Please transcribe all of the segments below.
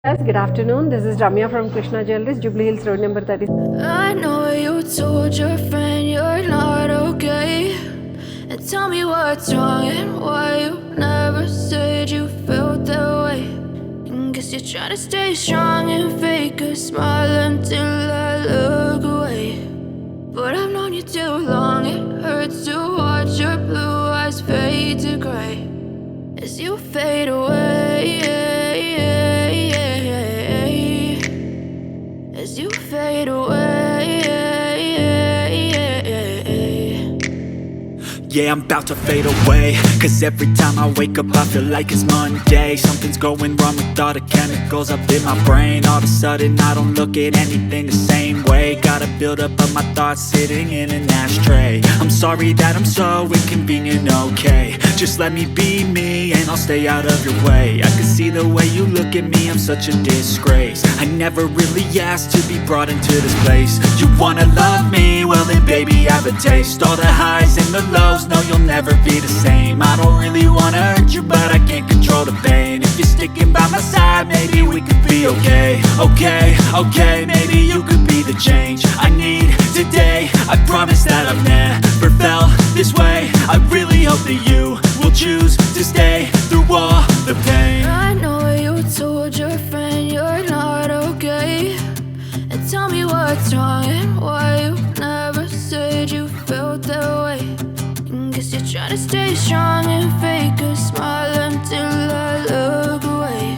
Yes, good afternoon. This is Ramya from Krishna Jewelries, Jubilee Hills Road number 30. I know you told your friend you're not okay, and tell me what's wrong and why you never said you felt that way. And guess you're trying to stay strong and fake a smile until I look away. But I've known you too long, it hurts to watch your blue eyes fade to gray as you fade away. As you fade away. Yeah, I'm about to fade away, cause every time I wake up I feel like it's Monday. Something's going wrong with all the chemicals up in my brain. All of a sudden I don't look at anything the same way. Got a buildup of my thoughts sitting in an ashtray. I'm sorry that I'm so inconvenient, okay. Just let me be me and I'll stay out of your way. I can see the way you look at me, I'm such a disgrace. I never really asked to be brought into this place. You wanna love me? Well then baby have a taste. All the highs and the lows, no you'll never be the same. I don't really wanna hurt you but I can't control the pain. If you're sticking by my side maybe we could be okay. Okay, maybe you could be the change I need today. I promise that I've never felt this way. I really hope that you will choose to stay through all the pain. I know you told your friend you're not okay, and tell me what's wrong and why you never said you felt that way. And guess you're trying to stay strong and fake a smile until I look away.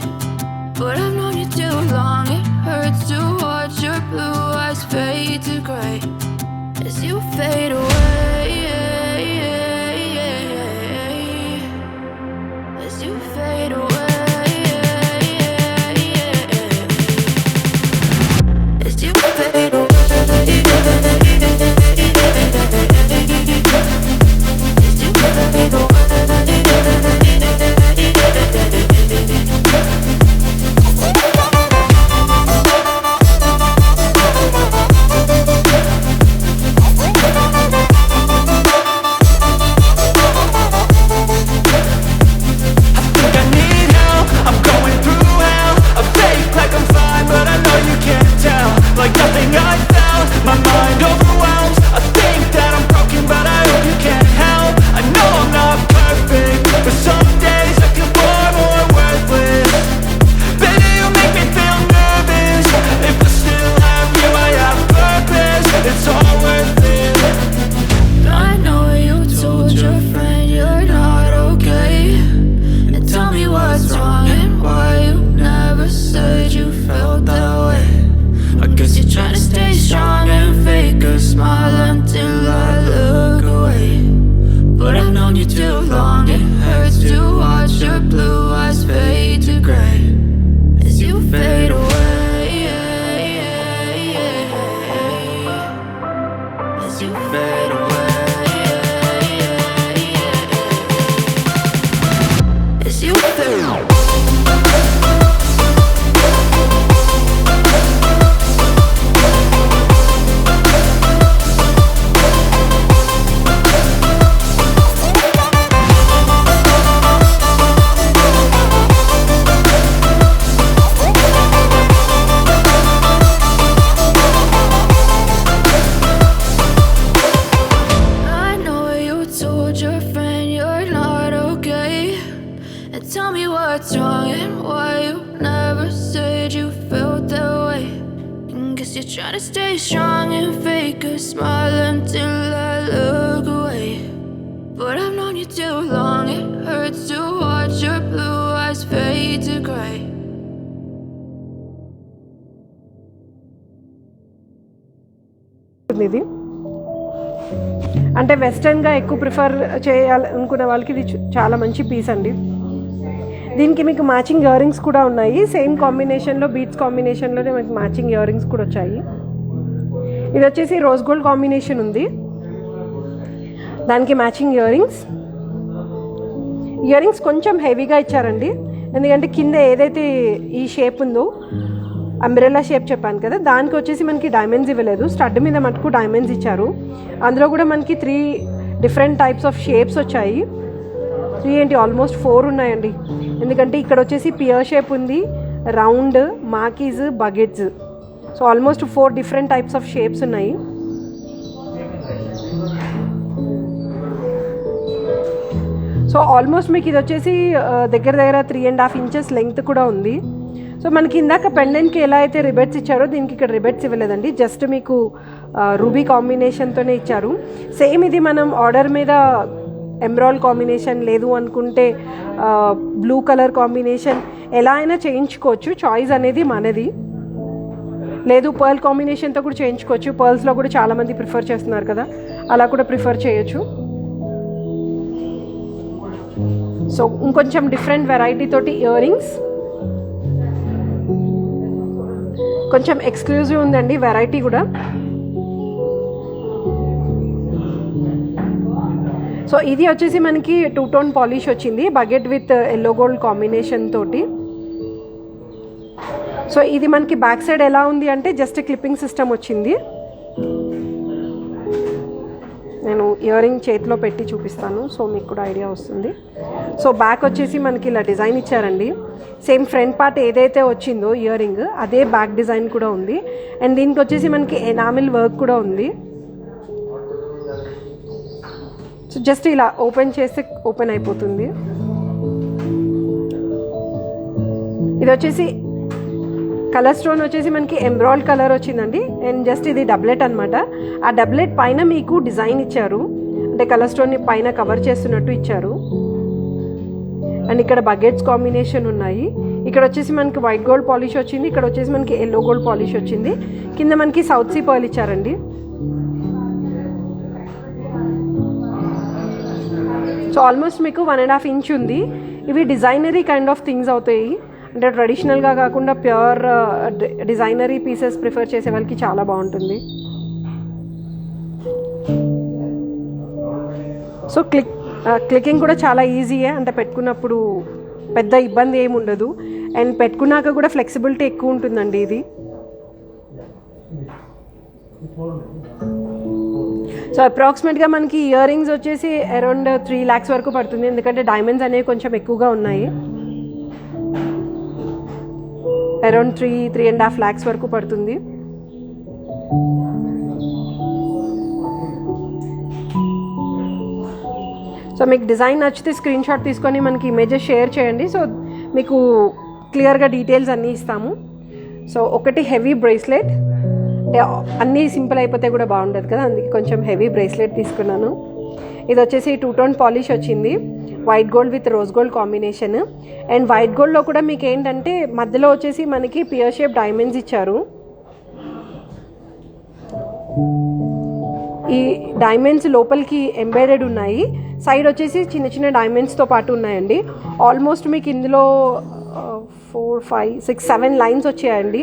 But I've known you too long, it hurts to watch your blue eyes fade to gray as you fade away. As you fade away. As you fade away. As you fade away. Like nothing I felt, my mind overwhelms. I think that I'm broken but I hope you can't help. I know I'm not perfect, but some days I feel far more worthless. Baby, you make me feel nervous. If I still have you, I have purpose. It's all worth it. I know you told your friend you're not okay, and tell me what's wrong and why you never said you felt that way. I guess you're trying to stay strong and fake a smile until I look away. But I've known you too long, it hurts to watch your blue eyes fade to gray as you fade away. As you fade away. As you fade away. What's wrong and why you never said you felt that way. And guess you're trying to stay strong and fake a smile until I look away. But I've known you too long, it hurts to watch your blue eyes fade to gray. ఇది అంటే వెస్టర్న్గా ఎక్కువ prefer చేయాలనుకునే వాళ్ళకి ఇది చాలా మంచి piece అండి. దీనికి మీకు మ్యాచింగ్ ఇయర్ రింగ్స్ కూడా ఉన్నాయి. సేమ్ కాంబినేషన్లో బీట్స్ కాంబినేషన్లోనే మీకు మ్యాచింగ్ ఇయర్ రింగ్స్ కూడా వచ్చాయి. ఇది వచ్చేసి రోజ్ గోల్డ్ కాంబినేషన్ ఉంది, దానికి మ్యాచింగ్ ఇయర్ రింగ్స్ కొంచెం హెవీగా ఇచ్చారండి. ఎందుకంటే కింద ఏదైతే ఈ షేప్ ఉందో అంబ్రెల్లా షేప్ చెప్పాను కదా, దానికి వచ్చేసి మనకి డైమండ్స్ ఇవ్వలేదు. స్టడ్ మీద మటుకు డైమండ్స్ ఇచ్చారు. అందులో కూడా మనకి 3 డిఫరెంట్ టైప్స్ ఆఫ్ షేప్స్ వచ్చాయి. 3 ఏంటి ఆల్మోస్ట్ 4 ఉన్నాయండి. ఎందుకంటే ఇక్కడ వచ్చేసి పియర్ షేప్ ఉంది, రౌండ్, మాకీస్, buckets. So almost 4 different types of shapes ఉన్నాయి. సో ఆల్మోస్ట్ మీకు ఇది వచ్చేసి దగ్గర 3.5 ఇంచెస్ లెంగ్త్ కూడా ఉంది. సో మనకి ఇందాక పెండెంట్కి ఎలా అయితే రిబెట్స్ ఇచ్చారో దీనికి ఇక్కడ రిబెట్స్ ఇవ్వలేదండి, జస్ట్ మీకు రూబీ కాంబినేషన్తోనే ఇచ్చారు. సేమ్ ఇది మనం ఆర్డర్ మీద ఎమ్రాల్ కాంబినేషన్ లేదు అనుకుంటే బ్లూ కలర్ కాంబినేషన్ ఎలా అయినా చేయించుకోవచ్చు, చాయిస్ అనేది మనది. లేదు పర్ల్ కాంబినేషన్తో కూడా చేయించుకోవచ్చు, పర్ల్స్లో కూడా చాలామంది ప్రిఫర్ చేస్తున్నారు కదా, అలా కూడా ప్రిఫర్ చేయొచ్చు. సో ఇంకొంచెం డిఫరెంట్ వెరైటీ తోటి ఇయర్ రింగ్స్, కొంచెం ఎక్స్క్లూజివ్ ఉందండి వెరైటీ కూడా. సో ఇది వచ్చేసి మనకి 2 టోన్ పాలిష్ వచ్చింది, bucket with yellow gold combination తోటి. సో ఇది మనకి బ్యాక్ సైడ్ ఎలా ఉంది అంటే జస్ట్ క్లిప్పింగ్ సిస్టమ్ వచ్చింది. నేను ఇయర్ రింగ్ చేతిలో పెట్టి చూపిస్తాను, సో మీకు కూడా ఐడియా వస్తుంది. సో బ్యాక్ వచ్చేసి మనకి ఇలా డిజైన్ ఇచ్చారండి, సేమ్ ఫ్రంట్ పార్ట్ ఏదైతే వచ్చిందో ఇయర్ రింగ్ అదే బ్యాక్ డిజైన్ కూడా ఉంది. అండ్ దీనికి వచ్చేసి మనకి ఎనామిల్ వర్క్ కూడా ఉంది. సో జస్ట్ ఇలా ఓపెన్ చేస్తే ఓపెన్ అయిపోతుంది. ఇది వచ్చేసి కలర్ స్టోన్ వచ్చేసి మనకి ఎమ్రాల్డ్ కలర్ వచ్చిందండి. అండ్ జస్ట్ ఇది డబ్లెట్ అనమాట. ఆ డబ్లెట్ పైన మీకు డిజైన్ ఇచ్చారు, అంటే కలర్ స్టోన్ని పైన కవర్ చేస్తున్నట్టు ఇచ్చారు. అండ్ ఇక్కడ బకెట్స్ కాంబినేషన్ ఉన్నాయి. ఇక్కడ వచ్చేసి మనకి వైట్ గోల్డ్ పాలిష్ వచ్చింది, ఇక్కడ వచ్చేసి మనకి ఎల్లో గోల్డ్ పాలిష్ వచ్చింది. కింద మనకి సౌత్ సీ పర్ల్ ఇచ్చారండి. సో ఆల్మోస్ట్ మీకు 1.5 ఇంచ్ ఉంది. ఇవి డిజైనరీ కైండ్ ఆఫ్ థింగ్స్ అవుతాయి, అంటే ట్రెడిషనల్గా కాకుండా ప్యూర్ డిజైనరీ పీసెస్ ప్రిఫర్ చేసే వాళ్ళకి చాలా బాగుంటుంది. సో క్లికింగ్ కూడా చాలా ఈజీయే, అంటే పెట్టుకున్నప్పుడు పెద్ద ఇబ్బంది ఏమి ఉండదు. అండ్ పెట్టుకున్నాక కూడా ఫ్లెక్సిబిలిటీ ఎక్కువ ఉంటుందండి ఇది. సో అప్రాక్సిమేట్గా మనకి ఇయర్ రింగ్స్ వచ్చేసి అరౌండ్ 3 lakhs వరకు పడుతుంది, ఎందుకంటే డైమండ్స్ అనేవి కొంచెం ఎక్కువగా ఉన్నాయి. అరౌండ్ 3.5 lakhs వరకు పడుతుంది. సో మీకు డిజైన్ నచ్చితే స్క్రీన్ షాట్ తీసుకొని మనకి ఇమేజెస్ షేర్ చేయండి, సో మీకు క్లియర్గా డీటెయిల్స్ అన్నీ ఇస్తాము. సో ఒకటి హెవీ బ్రేస్లెట్, అంటే అన్నీ సింపుల్ అయిపోతే కూడా బాగుండదు కదా, అందుకే కొంచెం హెవీ బ్రేస్లెట్ తీసుకున్నాను. ఇది వచ్చేసి 2 టోన్ పాలిష్ వచ్చింది, white gold with rose gold combination. And white గోల్డ్లో కూడా మీకు ఏంటంటే మధ్యలో వచ్చేసి మనకి పియర్ షేప్ డైమండ్స్ ఇచ్చారు. ఈ డైమండ్స్ లోపలికి ఎంబెడెడ్ ఉన్నాయి, సైడ్ వచ్చేసి చిన్న చిన్న డైమండ్స్తో పాటు ఉన్నాయండి. ఆల్మోస్ట్ మీకు ఇందులో 4, 5, 6, 7 లైన్స్ వచ్చాయండి.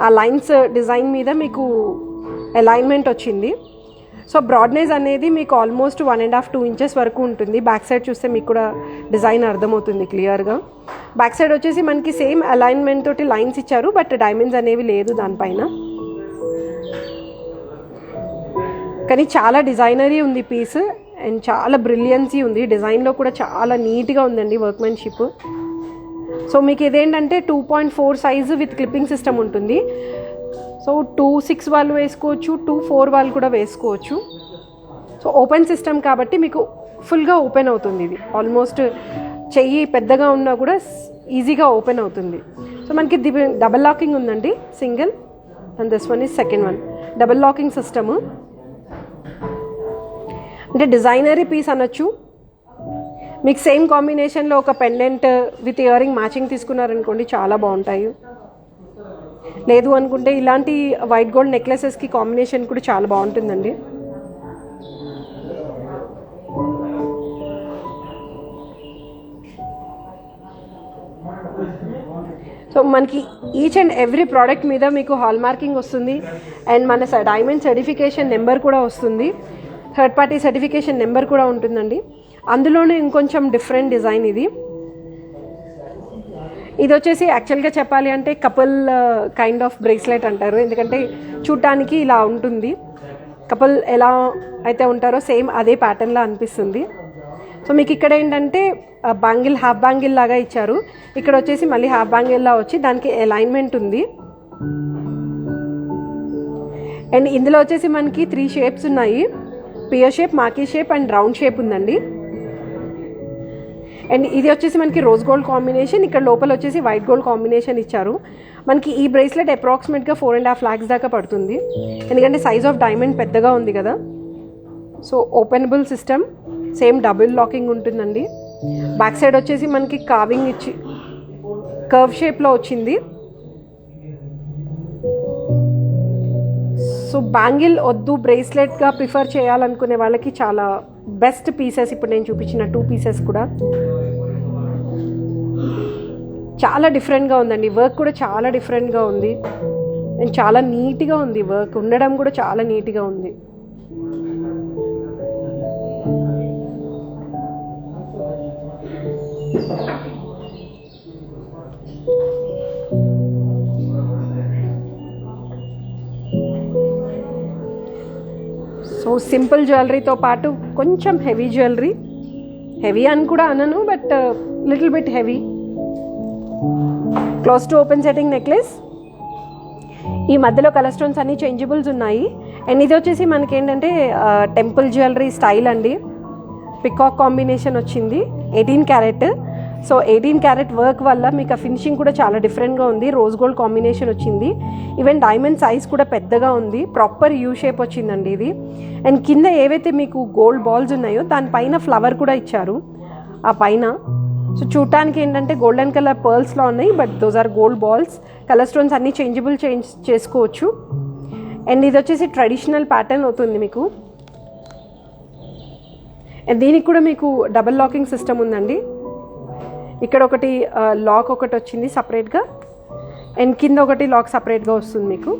ఆ లైన్స్ డిజైన్ మీద మీకు అలైన్మెంట్ వచ్చింది. సో బ్రాడ్నెస్ అనేది మీకు ఆల్మోస్ట్ 1.5-2 ఇంచెస్ వరకు ఉంటుంది. బ్యాక్ సైడ్ చూస్తే మీకు కూడా డిజైన్ అర్థమవుతుంది క్లియర్గా. బ్యాక్ సైడ్ వచ్చేసి మనకి సేమ్ అలైన్మెంట్ తోటి లైన్స్ ఇచ్చారు, బట్ డైమండ్స్ అనేవి లేదు దానిపైన. కానీ చాలా డిజైనరీ ఉంది పీస్, అండ్ చాలా బ్రిలియన్సీ ఉంది. డిజైన్లో కూడా చాలా నీట్గా ఉందండి వర్క్మెన్షిప్. సో మీకు ఇదేంటంటే 2.4 సైజు విత్ క్లిప్పింగ్ సిస్టమ్ ఉంటుంది. సో 2.6 వాళ్ళు వేసుకోవచ్చు, 2.4 వాళ్ళు కూడా వేసుకోవచ్చు. సో ఓపెన్ సిస్టమ్ కాబట్టి మీకు ఫుల్గా ఓపెన్ అవుతుంది. ఇది ఆల్మోస్ట్ చెయ్యి పెద్దగా ఉన్నా కూడా ఈజీగా ఓపెన్ అవుతుంది. సో మనకి డబల్ లాకింగ్ ఉందండి, single, and this one is second one, double locking system. అంటే డిజైనరీ పీస్ అనొచ్చు. మీకు సేమ్ కాంబినేషన్లో ఒక pendant with earring matching తీసుకున్నారనుకోండి, చాలా బాగుంటాయి. లేదు అనుకుంటే ఇలాంటి వైట్ గోల్డ్ నెక్లెసెస్కి కాంబినేషన్ కూడా చాలా బాగుంటుందండి. సో మనకి ఈచ్ అండ్ ఎవ్రీ ప్రోడక్ట్ మీద మీకు హాల్ మార్కింగ్ వస్తుంది, అండ్ మన డైమండ్ సర్టిఫికేషన్ నెంబర్ కూడా వస్తుంది, థర్డ్ పార్టీ సర్టిఫికేషన్ నెంబర్ కూడా ఉంటుందండి. అందులోనే ఇంకొంచెం డిఫరెంట్ డిజైన్ ఇది. ఇది వచ్చేసి యాక్చువల్గా చెప్పాలి అంటే కపుల్ కైండ్ ఆఫ్ బ్రేస్లెట్ అంటారు, ఎందుకంటే చూడటానికి ఇలా ఉంటుంది. కపుల్ ఎలా అయితే ఉంటారో సేమ్ అదే ప్యాటర్న్లా అనిపిస్తుంది. సో మీకు ఇక్కడ ఏంటంటే బ్యాంగిల్ హాఫ్ బ్యాంగిల్ లాగా ఇచ్చారు, ఇక్కడ వచ్చేసి మళ్ళీ హాఫ్ బ్యాంగిల్ లా వచ్చి దానికి అలైన్మెంట్ ఉంది. అండ్ ఇందులో వచ్చేసి మనకి 3 షేప్స్ ఉన్నాయి, పియర్ షేప్, మాకీ షేప్ అండ్ రౌండ్ షేప్ ఉందండి. అండ్ ఇది వచ్చేసి మనకి రోజ్ గోల్డ్ కాంబినేషన్, ఇక్కడ లోపల వచ్చేసి వైట్ గోల్డ్ కాంబినేషన్ ఇచ్చారు. మనకి ఈ బ్రేస్లెట్ అప్రాక్సిమేట్గా 4.5 lakhs దాకా పడుతుంది, ఎందుకంటే సైజ్ ఆఫ్ డైమండ్ పెద్దగా ఉంది కదా. So openable system, same double locking ఉంటుందండి. బ్యాక్ సైడ్ వచ్చేసి మనకి కార్వింగ్ ఇచ్చి కర్వ్ షేప్లో వచ్చింది. సో బ్యాంగిల్ వద్దు బ్రేస్లెట్గా ప్రిఫర్ చేయాలనుకునే వాళ్ళకి చాలా బెస్ట్ పీసెస్ ఇప్పుడు నేను చూపించిన 2 పీసెస్ కూడా. చాలా డిఫరెంట్గా ఉందండి, వర్క్ కూడా చాలా డిఫరెంట్గా ఉంది అండ్ చాలా నీట్గా ఉంది, వర్క్ ఉండడం కూడా చాలా నీట్గా ఉంది. సో సింపుల్ జ్యువెలరీతో పాటు కొంచెం హెవీ జ్యువెలరీ, హెవీ అని కూడా అనను but little bit heavy. Close to open setting necklace, ఈ మధ్యలో కలర్ స్టోన్స్ అన్ని చేంజబుల్స్ ఉన్నాయి. అండ్ ఇది వచ్చేసి మనకి ఏంటంటే టెంపుల్ జ్యువెలరీ స్టైల్ అండి, పికాక్ కాంబినేషన్ వచ్చింది, 18 క్యారెట్. సో 18 క్యారెట్ వర్క్ వల్ల మీకు ఆ ఫినిషింగ్ కూడా చాలా డిఫరెంట్గా ఉంది, రోజ్ గోల్డ్ కాంబినేషన్ వచ్చింది. ఈవెన్ డైమండ్ సైజ్ కూడా పెద్దగా ఉంది, ప్రాపర్ యూ షేప్ వచ్చిందండి ఇది. అండ్ కింద ఏవైతే మీకు గోల్డ్ బాల్స్ ఉన్నాయో దానిపైన ఫ్లవర్ కూడా ఇచ్చారు ఆ పైన. సో చూడటానికి ఏంటంటే గోల్డెన్ కలర్ పర్ల్స్లో ఉన్నాయి, but those are gold balls. Colour stones అన్నీ చేంజ్ చేసుకోవచ్చు. అండ్ ఇది వచ్చేసి ట్రెడిషనల్ ప్యాటర్న్ అవుతుంది మీకు. అండ్ దీనికి కూడా మీకు డబల్ లాకింగ్ సిస్టమ్ ఉందండి, ఇక్కడ ఒకటి లాక్ ఒకటి వచ్చింది సపరేట్గా అండ్ కింద ఒకటి లాక్ సపరేట్గా వస్తుంది మీకు.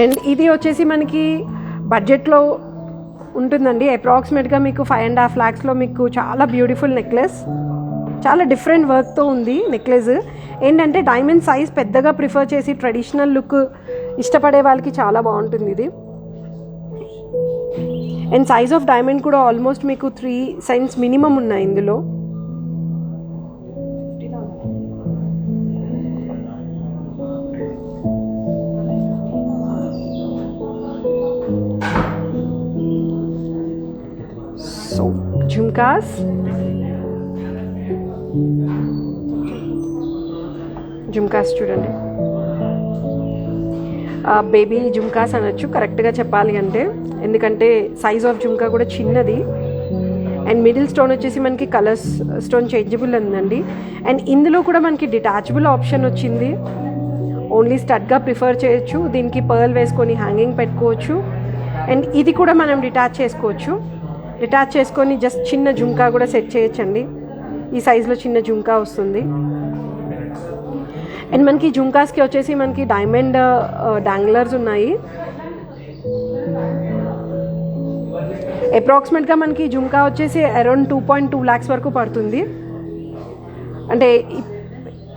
అండ్ ఇది వచ్చేసి మనకి బడ్జెట్లో ఉంటుందండి, అప్రాక్సిమేట్గా మీకు 5.5 lakhsలో మీకు చాలా బ్యూటిఫుల్ నెక్లెస్, చాలా డిఫరెంట్ వర్క్తో ఉంది నెక్లెస్. ఏంటంటే డైమండ్ సైజ్ పెద్దగా ప్రిఫర్ చేసి ట్రెడిషనల్ లుక్ ఇష్టపడే వాళ్ళకి చాలా బాగుంటుంది ఇది. అండ్ సైజ్ ఆఫ్ డైమండ్ కూడా ఆల్మోస్ట్ మీకు 3 cents మినిమం ఉన్నాయి ఇందులో. సో జుమ్కాస్, జుమ్కాస్ చూడండి, బేబీ జుమ్కాస్ అనొచ్చు కరెక్ట్గా చెప్పాలి అంటే, ఎందుకంటే సైజ్ ఆఫ్ జుమ్కా కూడా చిన్నది. అండ్ మిడిల్ స్టోన్ వచ్చేసి మనకి కలర్స్ స్టోన్ చేంజబుల్ ఉందండి. అండ్ ఇందులో కూడా మనకి డిటాచబుల్ ఆప్షన్ వచ్చింది, ఓన్లీ స్టడ్గా ప్రిఫర్ చేయొచ్చు, దీనికి పర్ల్ వేసుకొని హ్యాంగింగ్ పెట్టుకోవచ్చు. అండ్ ఇది కూడా మనం డిటాచ్ చేసుకోవచ్చు, డిటాచ్ చేసుకొని జస్ట్ చిన్న జుమ్కా కూడా సెట్ చేయొచ్చండి. ఈ సైజులో చిన్న జుమ్కా వస్తుంది. అండ్ మనకి జుమ్కాస్కి వచ్చేసి మనకి డైమండ్ డాంగ్లర్స్ ఉన్నాయి. అప్రాక్సిమేట్గా మనకి జుమ్కా వచ్చేసి అరౌండ్ 2.2 lakhs వరకు పడుతుంది. అంటే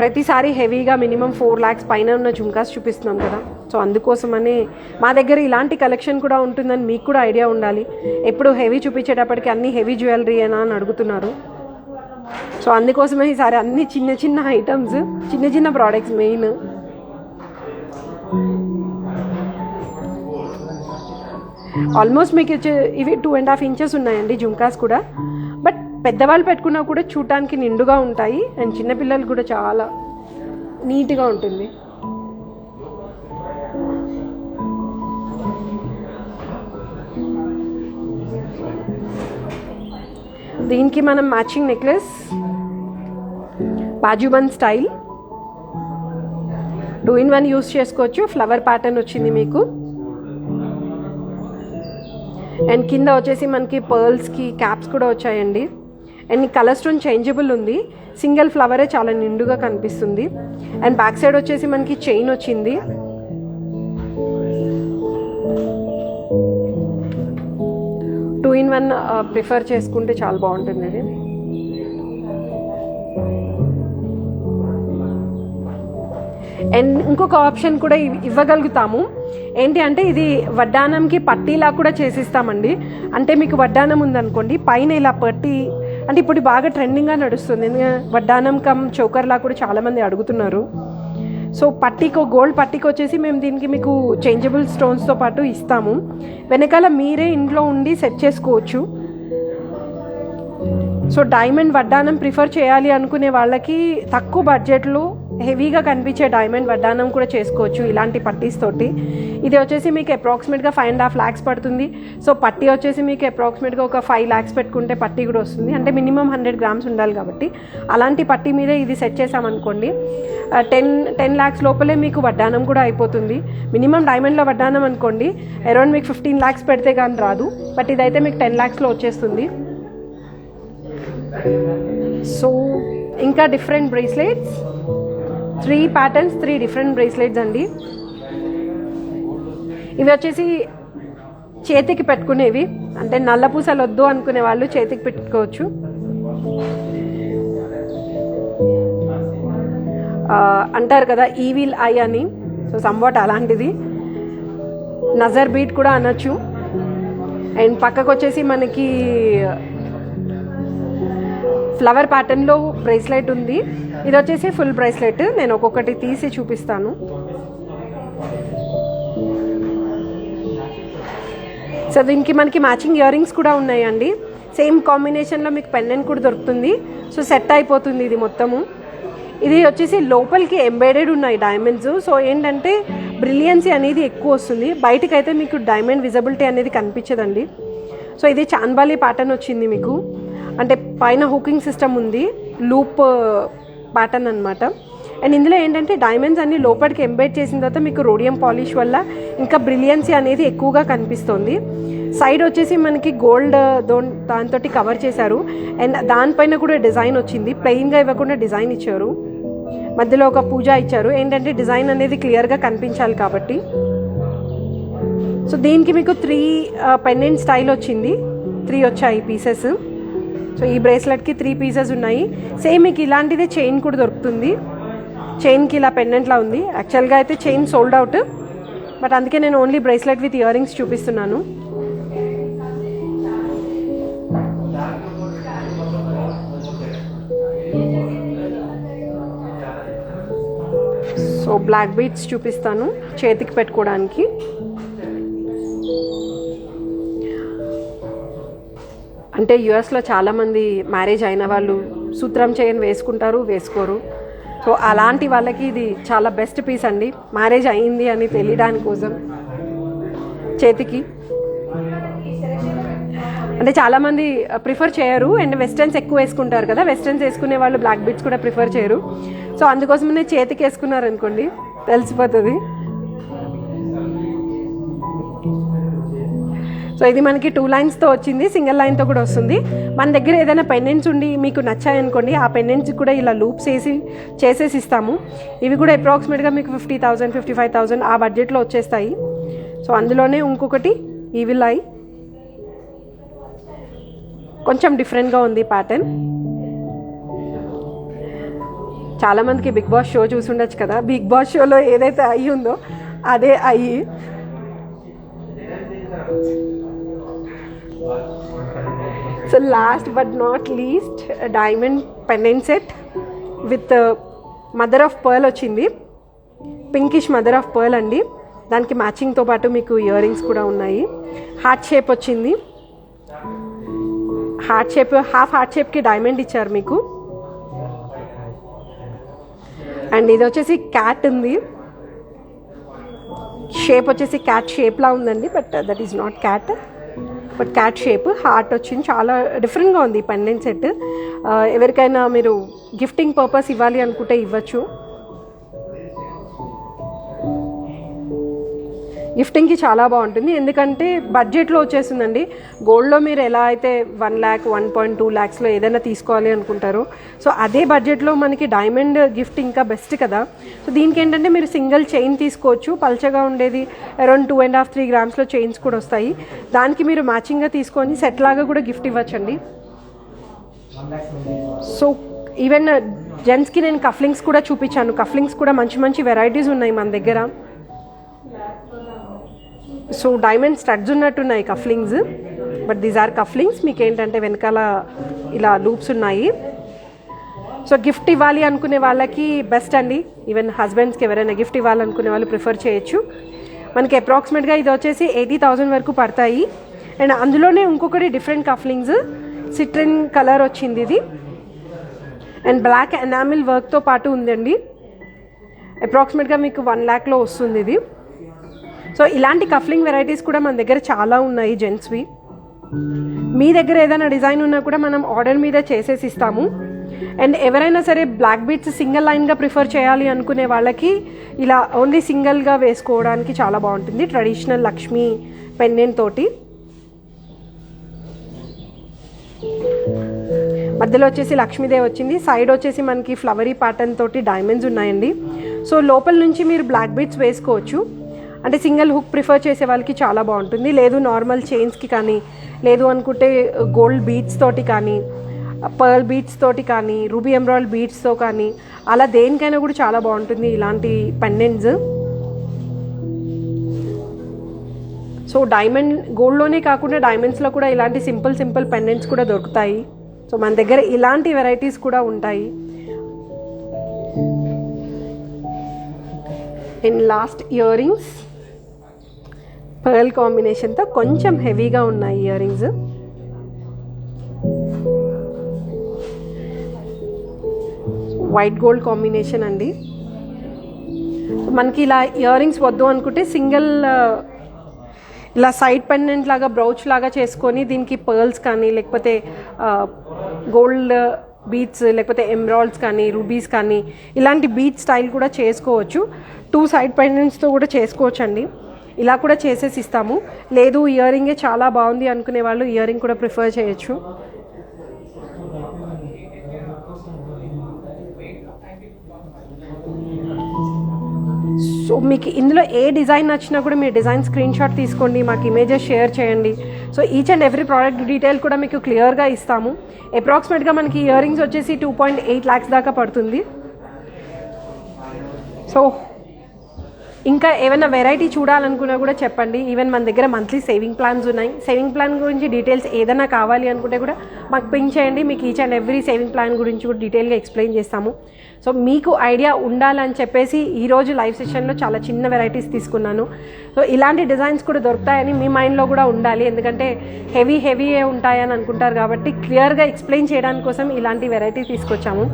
ప్రతిసారి హెవీగా మినిమం 4 lakhs పైన ఉన్న జుమ్కాస్ చూపిస్తున్నాం కదా, సో అందుకోసమని మా దగ్గర ఇలాంటి కలెక్షన్ కూడా ఉంటుందని మీకు కూడా ఐడియా ఉండాలి. ఎప్పుడు హెవీ చూపించేటప్పటికి అన్ని హెవీ జ్యువెలరీ అని అడుగుతున్నారు, సో అందుకోసమే ఈసారి అన్ని చిన్న చిన్న ఐటమ్స్, చిన్న చిన్న ప్రోడక్ట్స్ మెయిన్. ఆల్మోస్ట్ మీకు ఇవి 2.5 inches ఉన్నాయండి జుమ్కాస్ కూడా, బట్ పెద్దవాళ్ళు పెట్టుకున్నా కూడా చూడటానికి నిండుగా ఉంటాయి అండ్ చిన్నపిల్లలు కూడా చాలా నీట్గా ఉంటుంది. దీనికి మనం matching necklace bajuband style 2-in-1 use చేసుకోవచ్చు. ఫ్లవర్ ప్యాటర్న్ వచ్చింది మీకు. అండ్ కింద వచ్చేసి మనకి పర్ల్స్కి క్యాప్స్ కూడా వచ్చాయండి. అండ్ కలర్ స్టోన్ చేంజబుల్ ఉంది, సింగిల్ ఫ్లవరే చాలా నిండుగా కనిపిస్తుంది. అండ్ బ్యాక్ సైడ్ వచ్చేసి మనకి చైన్ వచ్చింది. టూ ఇన్ వన్ ప్రిఫర్ చేసుకుంటే చాలా బాగుంటుంది ఇది. అండ్ ఇంకొక ఆప్షన్ కూడా ఇవ్వగలుగుతాము. ఏంటి అంటే ఇది వడ్డానంకి పట్టీలా కూడా చేసిస్తామండి. అంటే మీకు వడ్డానం ఉందనుకోండి, పైన ఇలా పట్టీ, అంటే ఇప్పుడు బాగా ట్రెండింగ్గా నడుస్తుంది, ఎందుకంటే వడ్డానం కమ్ చోకర్లా కూడా చాలామంది అడుగుతున్నారు. సో పట్టీకో గోల్డ్ పట్టీకి వచ్చేసి మేము దీనికి మీకు చేంజబుల్ స్టోన్స్తో పాటు ఇస్తాము. వెనకాల మీరే ఇంట్లో ఉండి సెట్ చేసుకోవచ్చు. సో డైమండ్ వడ్డానం ప్రిఫర్ చేయాలి అనుకునే వాళ్ళకి తక్కువ బడ్జెట్లో హెవీగా కనిపించే డైమండ్ వడ్డానం కూడా చేసుకోవచ్చు ఇలాంటి పట్టీస్ తోటి. ఇది వచ్చేసి మీకు అప్రాక్సిమేట్గా 5.5 lakhs పడుతుంది. సో పట్టీ వచ్చేసి మీకు అప్రాక్సిమేట్గా ఒక 5 lakhs పెట్టుకుంటే పట్టీ కూడా వస్తుంది. అంటే మినిమం 100 grams ఉండాలి కాబట్టి అలాంటి పట్టీ మీద ఇది సెట్ చేసామనుకోండి 10 lakhs లోపలే మీకు వడ్డానం కూడా అయిపోతుంది. మినిమం డైమండ్లో వడ్డానం అనుకోండి అరౌండ్ మీకు 15 lakhs పెడితే కానీ రాదు, బట్ ఇదైతే మీకు 10 lakhsలో వచ్చేస్తుంది. సో ఇంకా different bracelets, 3 patterns, 3 different bracelets అండి. ఇవి వచ్చేసి చేతికి పెట్టుకునేవి, అంటే నల్ల పూసలు వద్దు అనుకునే వాళ్ళు చేతికి పెట్టుకోవచ్చు. అంటారు కదా ఈవిల్ ఐ అని, సో సంవాట్ అలాంటిది. నజర్ బీట్ కూడా అనొచ్చు. అండ్ పక్కకు వచ్చేసి మనకి ఫ్లవర్ ప్యాటర్న్లో బ్రేస్లెట్ ఉంది. ఇది వచ్చేసి ఫుల్ బ్రేస్లెట్. నేను ఒక్కొక్కటి తీసి చూపిస్తాను. సో దీనికి మనకి మ్యాచింగ్ ఇయర్ రింగ్స్ కూడా ఉన్నాయండి. సేమ్ కాంబినేషన్లో మీకు పెండెంట్ కూడా దొరుకుతుంది. సో సెట్ అయిపోతుంది ఇది మొత్తము. ఇది వచ్చేసి లోపలికి ఎంబెడెడ్ ఉన్నాయి డైమండ్స్. సో ఏంటంటే బ్రిలియన్సీ అనేది ఎక్కువ వస్తుంది, బయటకైతే మీకు డైమండ్ విజిబిలిటీ అనేది కనిపించదండి. సో ఇది చాన్బాలి ప్యాటర్న్ వచ్చింది మీకు, అంటే పైన హుకింగ్ సిస్టమ్ ఉంది, లూప్ ప్యాటర్న్ అనమాట. అండ్ ఇందులో ఏంటంటే డైమండ్స్ అన్ని లోపలికి ఎంబెడ్ చేసిన తర్వాత మీకు రోడియం పాలిష్ వల్ల ఇంకా బ్రిలియన్సీ అనేది ఎక్కువగా కనిపిస్తుంది. సైడ్ వచ్చేసి మనకి గోల్డ్ దాంతో కవర్ చేశారు. అండ్ దానిపైన కూడా డిజైన్ వచ్చింది, ప్లెయిన్గా ఇవ్వకుండా డిజైన్ ఇచ్చారు. మధ్యలో ఒక పూజ ఇచ్చారు, ఏంటంటే డిజైన్ అనేది క్లియర్గా కనిపించాలి కాబట్టి. సో దీనికి మీకు 3 పెండెంట్ స్టైల్ వచ్చింది, 3 వచ్చాయి పీసెస్. సో ఈ బ్రేస్లెట్కి 3 pieces ఉన్నాయి. సేమ్ మీకు ఇలాంటిదే చైన్ కూడా దొరుకుతుంది. చైన్కి ఇలా పెండెంట్లా ఉంది. యాక్చువల్గా అయితే చైన్ సోల్డ్ అవుట్, బట్ అందుకే నేను only bracelet with ear rings చూపిస్తున్నాను. సో బ్లాక్ బీడ్స్ చూపిస్తాను చేతికి పెట్టుకోవడానికి. అంటే యుఎస్లో చాలామంది మ్యారేజ్ అయిన వాళ్ళు సూత్రం చైన్ వేసుకుంటారు, వేసుకోరు. సో అలాంటి వాళ్ళకి ఇది చాలా బెస్ట్ పీస్ అండి, మ్యారేజ్ అయింది అని తెలియడానికి కోసం చేతికి. అంటే చాలామంది ప్రిఫర్ చేయరు, అండ్ వెస్టర్న్స్ ఎక్కువ వేసుకుంటారు కదా, వెస్టర్న్స్ వేసుకునే వాళ్ళు బ్లాక్ బీడ్స్ కూడా ప్రిఫర్ చేయరు. సో అందుకోసమే చేతికి వేసుకున్నారు అనుకోండి తెలిసిపోతుంది. సో ఇది మనకి 2 lines వచ్చింది, సింగిల్ లైన్తో కూడా వస్తుంది. మన దగ్గర ఏదైనా పెండెంట్స్ ఉండి మీకు నచ్చాయనుకోండి, ఆ పెండెంట్స్ కూడా ఇలా లూప్స్ చేసేసి ఇస్తాము. ఇవి కూడా అప్రాక్సిమేట్గా మీకు 50,000 55,000 ఆ బడ్జెట్లో వచ్చేస్తాయి. సో అందులోనే ఇంకొకటి ఈవిల్ ఐ, కొంచెం డిఫరెంట్గా ఉంది ప్యాటర్న్. చాలామందికి బిగ్ బాస్ షో చూసి ఉండొచ్చు కదా, బిగ్ బాస్ షోలో ఏదైతే ఐ ఉందో అదే ఐ. So last but not least diamond pendant set with mother of pearl వచ్చింది, పింకిష్ మదర్ ఆఫ్ పర్ల్ అండి. దానికి మ్యాచింగ్తో పాటు మీకు ఇయర్ రింగ్స్ కూడా ఉన్నాయి. హార్ట్ షేప్ వచ్చింది, హార్ట్ షేప్, హాఫ్ హార్ట్ షేప్కి డైమండ్ ఇచ్చారు మీకు. అండ్ ఇది వచ్చేసి క్యాట్ ఉంది, షేప్ వచ్చేసి క్యాట్ షేప్లా ఉందండి, but that is not cat, but cat shape. Heart వచ్చింది, చాలా డిఫరెంట్గా ఉంది పెండెంట్ సెట్. ఎవరికైనా మీరు గిఫ్టింగ్ పర్పస్ ఇవ్వాలి అనుకుంటే ఇవ్వచ్చు. గిఫ్టింగ్కి చాలా బాగుంటుంది, ఎందుకంటే బడ్జెట్లో వచ్చేస్తుందండి. గోల్డ్లో మీరు ఎలా అయితే 1 lakh 1.2 lakhsలో ఏదైనా తీసుకోవాలి అనుకుంటారో, సో అదే బడ్జెట్లో మనకి డైమండ్ గిఫ్ట్ ఇంకా బెస్ట్ కదా. సో దీనికి ఏంటంటే మీరు సింగిల్ చైన్ తీసుకోవచ్చు, పల్చగా ఉండేది అరౌండ్ 2.5-3 grams చైన్స్ కూడా వస్తాయి. దానికి మీరు మ్యాచింగ్గా తీసుకొని సెట్ లాగా కూడా గిఫ్ట్ ఇవ్వచ్చండి. సో ఈవెన్ జెంట్స్కి నేను కఫ్లింగ్స్ కూడా చూపించాను. కఫ్లింగ్స్ కూడా మంచి మంచి వెరైటీస్ ఉన్నాయి మన దగ్గర. సో డైమండ్ స్టడ్స్ ఉన్నట్టున్నాయి cufflinks, but these are cufflinks. మీకు ఏంటంటే వెనకాల ఇలా లూప్స్ ఉన్నాయి. సో గిఫ్ట్ ఇవ్వాలి అనుకునే వాళ్ళకి బెస్ట్ అండి. ఈవెన్ హస్బెండ్స్కి ఎవరైనా గిఫ్ట్ ఇవ్వాలనుకునే వాళ్ళు ప్రిఫర్ చేయొచ్చు. మనకి అప్రాక్సిమేట్గా ఇది వచ్చేసి 80,000 వరకు పడతాయి. అండ్ అందులోనే ఇంకొకటి డిఫరెంట్ కఫ్లింగ్స్, సిట్రిన్ కలర్ వచ్చింది ఇది, అండ్ బ్లాక్ ఎనామిల్ వర్క్తో పాటు ఉందండి. అప్రాక్సిమేట్గా మీకు 1 lakhలో వస్తుంది ఇది. సో ఇలాంటి కఫ్లింగ్ వెరైటీస్ కూడా మన దగ్గర చాలా ఉన్నాయి జెంట్స్వి. మీ దగ్గర ఏదైనా డిజైన్ ఉన్నా కూడా మనం ఆర్డర్ మీద చేసేసి ఇస్తాము. అండ్ ఎవరైనా సరే బ్లాక్ బీడ్స్ సింగిల్ లైన్గా ప్రిఫర్ చేయాలి అనుకునే వాళ్ళకి ఇలా ఓన్లీ సింగిల్గా వేసుకోవడానికి చాలా బాగుంటుంది. ట్రెడిషనల్ లక్ష్మీ పెండెంట్ తోటి మధ్యలో వచ్చేసి లక్ష్మీదేవి వచ్చింది. సైడ్ వచ్చేసి మనకి ఫ్లవరీ ప్యాటర్న్ తోటి డైమండ్స్ ఉన్నాయండి. సో లోపల నుంచి మీరు బ్లాక్ బీడ్స్ వేసుకోవచ్చు. అంటే సింగిల్ హుక్ ప్రిఫర్ చేసే వాళ్ళకి చాలా బాగుంటుంది. లేదు నార్మల్ చైన్స్కి కానీ, లేదు అనుకుంటే గోల్డ్ బీడ్స్ తోటి కానీ, పర్ల్ బీడ్స్ తోటి కానీ, రూబీ ఎమరాల్డ్ బీడ్స్తో కానీ, అలా దేనికైనా కూడా చాలా బాగుంటుంది ఇలాంటి పెండెంట్స్. సో డైమండ్ గోల్డ్లోనే కాకుండా డైమండ్స్లో కూడా ఇలాంటి సింపుల్ పెండెంట్స్ కూడా దొరుకుతాయి. సో మన దగ్గర ఇలాంటి వెరైటీస్ కూడా ఉంటాయి. And last ear rings pearl కాంబినేషన్తో కొంచెం హెవీగా ఉన్నాయి ear rings. White gold combination అండి. మనకి ఇలా ఇయర్ రింగ్స్ వద్దు అనుకుంటే సింగిల్ ఇలా సైడ్ పెండెంట్ లాగా బ్రౌచ్ లాగా చేసుకొని దీనికి పర్ల్స్ కానీ, లేకపోతే గోల్డ్ బీడ్స్, లేకపోతే ఎమరాల్డ్స్ కానీ, రూబీస్ కానీ, ఇలాంటి బీడ్ స్టైల్ కూడా చేసుకోవచ్చు. 2 సైడ్ పెండెంట్స్తో కూడా చేసుకోవచ్చు అండి. ఇలా కూడా చేసేసి ఇస్తాము. లేదు ఇయర్ రింగే చాలా బాగుంది అనుకునే వాళ్ళు ఇయర్ రింగ్ కూడా ప్రిఫర్ చేయొచ్చు. సో మీకు ఇందులో ఏ డిజైన్ నచ్చినా కూడా మీరు డిజైన్ స్క్రీన్ షాట్ తీసుకోండి, మాకు ఇమేజెస్ షేర్ చేయండి. So each and every product detail కూడా మీకు క్లియర్గా ఇస్తాము. అప్రాక్సిమేట్గా మనకి ఇయర్ రింగ్స్ వచ్చేసి 2.8 lakhs దాకా పడుతుంది. సో ఇంకా ఏమైనా వెరైటీ చూడాలనుకున్నా కూడా చెప్పండి. ఈవెన్ మన దగ్గర మంత్లీ సేవింగ్ ప్లాన్స్ ఉన్నాయి. సేవింగ్ ప్లాన్ గురించి డీటెయిల్స్ ఏదైనా కావాలి అనుకుంటే కూడా మాకు పింక్ చేయండి. మీకు each and every saving plan గురించి కూడా డీటెయిల్గా ఎక్స్ప్లెయిన్ చేస్తాము. సో మీకు ఐడియా ఉండాలని చెప్పేసి ఈరోజు లైవ్ సెషన్లో చాలా చిన్న వెరైటీస్ తీసుకున్నాను. సో ఇలాంటి డిజైన్స్ కూడా దొరుకుతాయని మీ మైండ్లో కూడా ఉండాలి. ఎందుకంటే హెవీ ఉంటాయని అనుకుంటారు కాబట్టి క్లియర్గా ఎక్స్ప్లెయిన్ చేయడానికి కోసం ఇలాంటి వెరైటీ తీసుకొచ్చాము.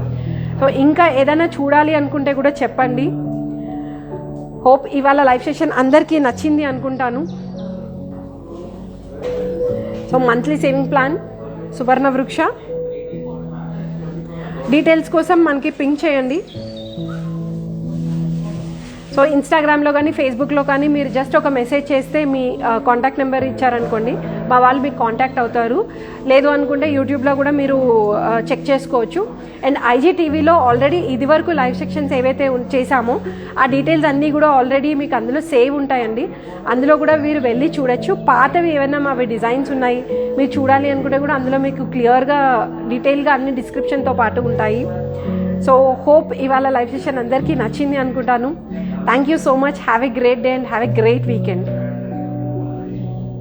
సో ఇంకా ఏదైనా చూడాలి అనుకుంటే కూడా చెప్పండి. హోప్ ఇవాళ లైవ్ సెషన్ అందరికీ నచ్చింది అనుకుంటాను. సో మంత్లీ సేవింగ్ ప్లాన్ సువర్ణ వృక్ష డీటెయిల్స్ కోసం మనకి పింక్ చేయండి. సో ఇన్స్టాగ్రామ్లో కానీ ఫేస్బుక్లో కానీ మీరు జస్ట్ ఒక మెసేజ్ చేస్తే మీ కాంటాక్ట్ నెంబర్ ఇచ్చారనుకోండి, మా వాళ్ళు మీకు కాంటాక్ట్ అవుతారు. లేదు అనుకుంటే యూట్యూబ్లో కూడా మీరు చెక్ చేసుకోవచ్చు. అండ్ IGTVలో ఆల్రెడీ ఇది వరకు లైవ్ సెక్షన్స్ ఏవైతే చేశామో ఆ డీటెయిల్స్ అన్నీ కూడా ఆల్రెడీ మీకు అందులో సేవ్ ఉంటాయండి. అందులో కూడా మీరు వెళ్ళి చూడొచ్చు. పాతవి ఏమైనా మావి డిజైన్స్ ఉన్నాయి మీరు చూడాలి అనుకుంటే కూడా అందులో మీకు క్లియర్గా డీటెయిల్గా అన్ని డిస్క్రిప్షన్తో పాటు ఉంటాయి. సో హోప్ ఇవాళ లైవ్ సెషన్ అందరికీ నచ్చింది అనుకుంటాను. Thank you so much. Have a great day and have a great weekend.